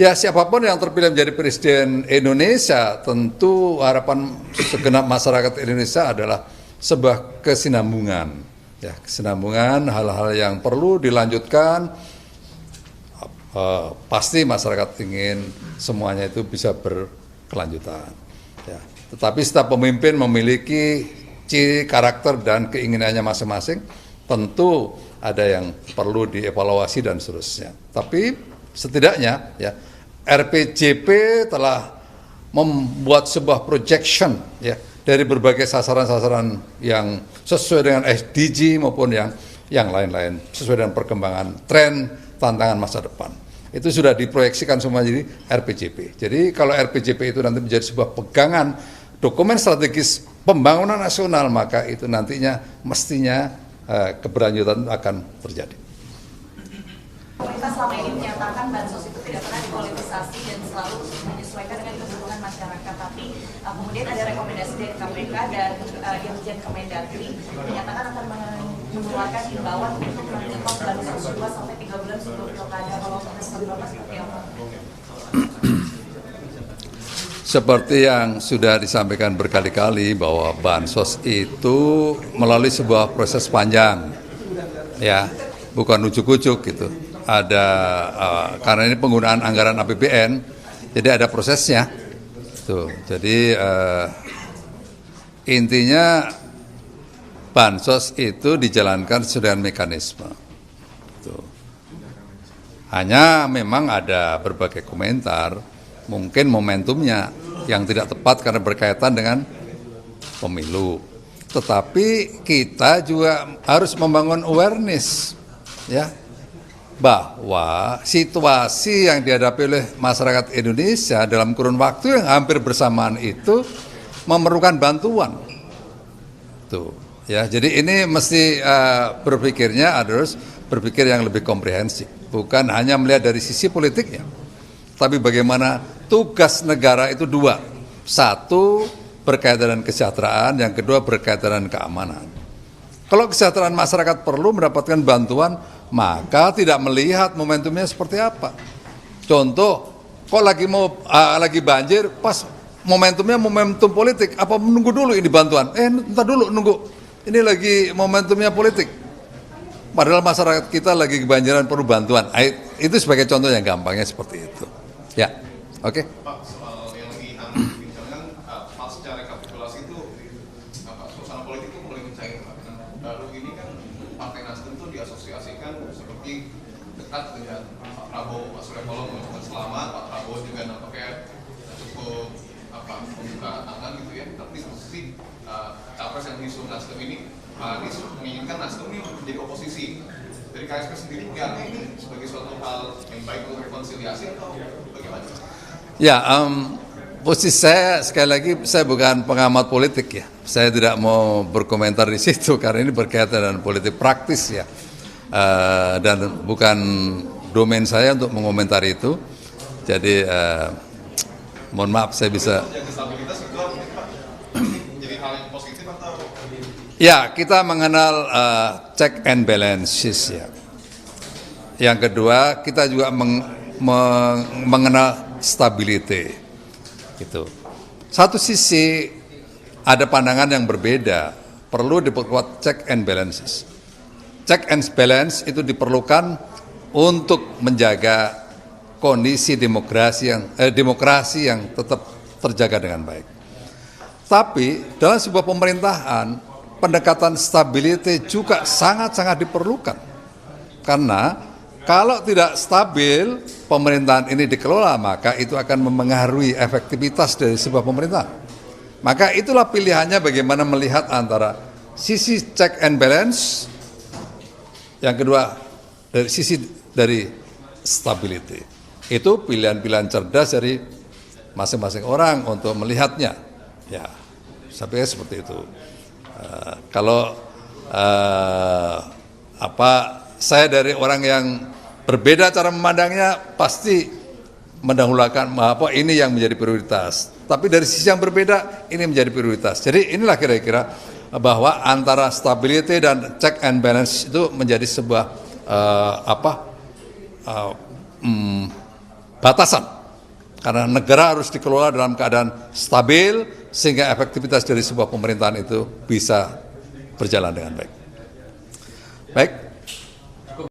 Ya, siapapun yang terpilih menjadi presiden Indonesia, tentu harapan segenap masyarakat Indonesia adalah sebuah kesinambungan. Ya, kesinambungan, hal-hal yang perlu dilanjutkan. Pasti masyarakat ingin semuanya itu bisa berkelanjutan. Ya. Tetapi setiap pemimpin memiliki ciri karakter dan keinginannya masing-masing, tentu ada yang perlu dievaluasi dan seterusnya. Tapi setidaknya ya RPJP telah membuat sebuah projection ya dari berbagai sasaran-sasaran yang sesuai dengan SDG maupun yang lain-lain, sesuai dengan perkembangan tren tantangan masa depan. Itu sudah diproyeksikan semua jadi RPJP. Jadi kalau RPJP itu nanti menjadi sebuah pegangan dokumen strategis pembangunan nasional, maka itu nantinya mestinya keberlanjutan akan terjadi. Pemerintah selama ini menyatakan bansos itu tidak pernah dipolitisasi dan selalu menyesuaikan dengan kebutuhan masyarakat. Tapi kemudian ada rekomendasi dari KPK dan Dirjen Kemendagri menyatakan akan mengeluarkan himbauan untuk menyetop bansos 2 sampai 3 bulan sebelum pilkada. Kalau seperti Bapak seperti apa? Seperti yang sudah disampaikan berkali-kali bahwa bansos itu melalui sebuah proses panjang, ya, bukan ujuk-ujuk gitu. Ada karena ini penggunaan anggaran APBN, jadi ada prosesnya. Tuh, jadi intinya bansos itu dijalankan sesuai dengan mekanisme. Tuh. Hanya memang ada berbagai komentar, mungkin momentumnya yang tidak tepat karena berkaitan dengan pemilu. Tetapi kita juga harus membangun awareness, ya, bahwa situasi yang dihadapi oleh masyarakat Indonesia dalam kurun waktu yang hampir bersamaan itu memerlukan bantuan. Tuh, ya, jadi ini mesti berpikirnya harus berpikir yang lebih komprehensif, bukan hanya melihat dari sisi politiknya, tapi bagaimana tugas negara itu dua. Satu, berkaitan dengan kesejahteraan, yang kedua berkaitan dengan keamanan. Kalau kesejahteraan masyarakat perlu mendapatkan bantuan, maka tidak melihat momentumnya seperti apa. Contoh, kok lagi banjir, pas momentumnya momentum politik, apa menunggu dulu ini bantuan? Entar dulu nunggu, ini lagi momentumnya politik. Padahal masyarakat kita lagi kebanjiran perlu bantuan. Itu sebagai contoh yang gampangnya seperti itu. Ya, oke. Pak, soal yang lagi hangat dibincangkan pasca rekapitulasi itu suasana politik itu mulai mencair, Pak. Baru ini kan Partai Nasdem itu diasosiasikan seperti dekat dengan Pak Prabowo, Pak Surya Paloh mengucapkan selamat, Pak Prabowo juga nampaknya cukup membuka tangan gitu ya. Tapi di sisi capres yang diusung Nasdem ini, Pak Anies menginginkan Nasdem ini menjadi oposisi. Dari KSP sendiri melihatnya ini sebagai suatu hal yang baik untuk rekonsiliasi atau bagaimana? Ya, posisi saya sekali lagi saya bukan pengamat politik ya. Saya tidak mau berkomentar di situ karena ini berkaitan dengan politik praktis ya, dan bukan domain saya untuk mengomentari itu. Jadi mohon maaf saya bisa. Stabilitas itu jadi hal yang positif atau? Ya, kita mengenal check and balances ya. Yang kedua, kita juga mengenal stability. Gitu. Satu sisi ada pandangan yang berbeda, perlu diperkuat check and balances. Check and balance itu diperlukan untuk menjaga kondisi demokrasi yang tetap terjaga dengan baik. Tapi dalam sebuah pemerintahan, pendekatan stability juga sangat-sangat diperlukan. Karena kalau tidak stabil, pemerintahan ini dikelola, maka itu akan mempengaruhi efektivitas dari sebuah pemerintahan. Maka itulah pilihannya bagaimana melihat antara sisi check and balance, yang kedua dari sisi dari stability. Itu pilihan-pilihan cerdas dari masing-masing orang untuk melihatnya. Ya, sampai seperti itu. Saya dari orang yang berbeda cara memandangnya, pasti mendahulukan ini yang menjadi prioritas. Tapi dari sisi yang berbeda, ini menjadi prioritas. Jadi inilah kira-kira bahwa antara stability dan check and balance itu menjadi sebuah batasan Karena negara harus dikelola dalam keadaan stabil sehingga efektivitas dari sebuah pemerintahan itu bisa berjalan dengan baik. Baik.